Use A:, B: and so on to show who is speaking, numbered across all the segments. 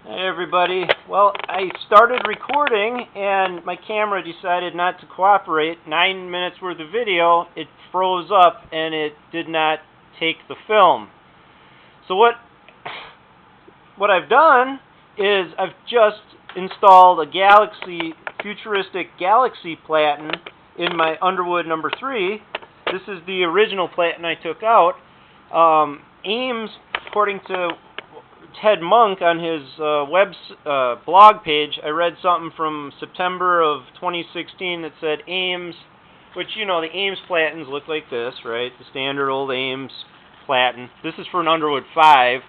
A: Hey everybody. Well, I started recording and my camera decided not to cooperate. 9 minutes worth of video, it froze up and it did not take the film. So what I've done is I've just installed a Futuristic Galaxy Platen in my Underwood number 3. This is the original Platen I took out. Ames, according to Ted Monk on his blog page, I read something from September of 2016 that said Ames, which, you know, the Ames Platens look like this, right? The standard old Ames Platen. This is for an Underwood 5.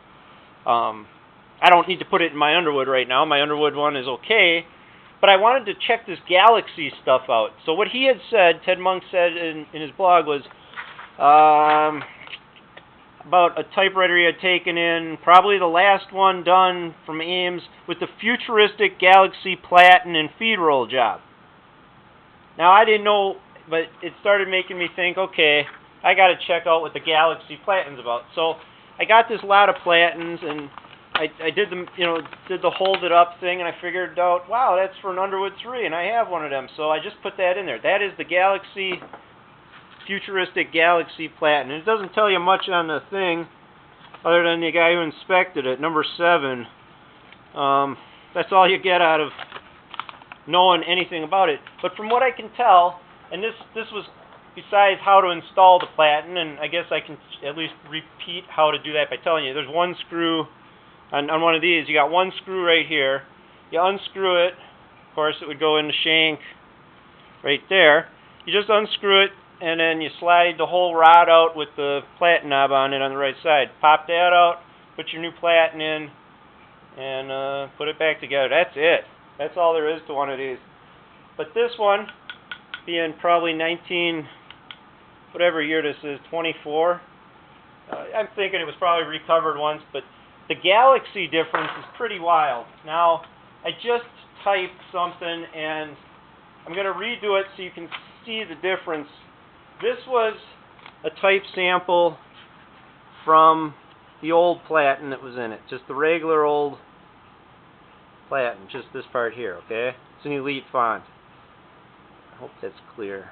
A: I don't need to put it in my Underwood right now. My Underwood one is okay. But I wanted to check this Galaxy stuff out. So what he had said, Ted Monk said in his blog, was about a typewriter he had taken in, probably the last one done from Ames, with the Futuristic Galaxy Platen and feed roll job. Now, I didn't know, but it started making me think, okay, I got to check out what the Galaxy Platen's about. So I got this lot of Platens, and I did the hold it up thing, and I figured out, wow, that's for an Underwood 3, and I have one of them. So I just put that in there. That is the Futuristic Galaxy Platen. It doesn't tell you much on the thing other than the guy who inspected it, number 7. That's all you get out of knowing anything about it. But from what I can tell, and this was besides how to install the Platen, and I guess I can at least repeat how to do that by telling you. There's one screw on one of these. You got one screw right here. You unscrew it. Of course, it would go in the shank right there. You just unscrew it, and then you slide the whole rod out with the Platen knob on it on the right side. Pop that out, put your new Platen in, and put it back together. That's it. That's all there is to one of these. But this one, being probably whatever year this is, 24, I'm thinking it was probably recovered once, but the Galaxy difference is pretty wild. Now, I just typed something, and I'm going to redo it so you can see the difference. This was a type sample from the old Platen that was in it. Just the regular old Platen. Just this part here, okay? It's an Elite font. I hope that's clear.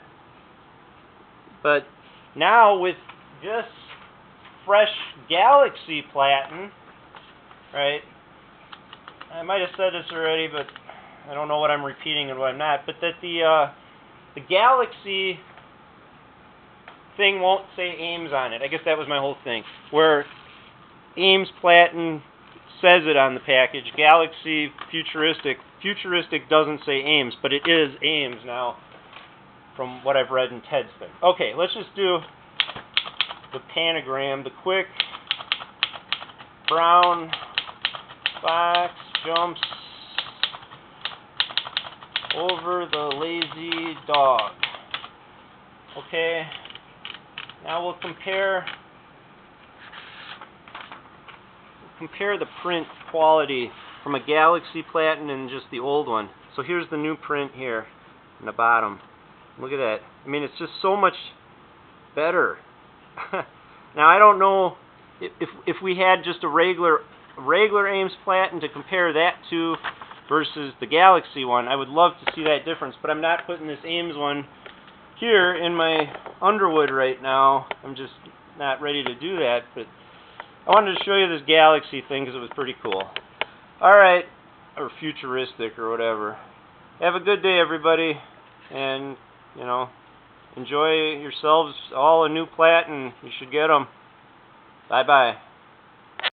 A: But now with this fresh Galaxy Platen, right? I might have said this already, but I don't know what I'm repeating and what I'm not. But that the Galaxy thing won't say Ames on it. I guess that was my whole thing. Where Ames Platen says it on the package, Galaxy Futuristic doesn't say Ames, but it is Ames now, from what I've read in Ted's thing. Okay, let's just do the panogram. The quick brown fox jumps over the lazy dog. Okay. Now we'll compare the print quality from a Galaxy Platen and just the old one. So here's the new print here in the bottom. Look at that. I mean, it's just so much better. Now I don't know if we had just a regular Ames Platen to compare that to versus the Galaxy one. I would love to see that difference, but I'm not putting this Ames one here in my Underwood right now. I'm just not ready to do that, but I wanted to show you this Galaxy thing because it was pretty cool. Alright, or Futuristic or whatever. Have a good day, everybody, and, you know, enjoy yourselves all a new Platen. You should get them. Bye-bye.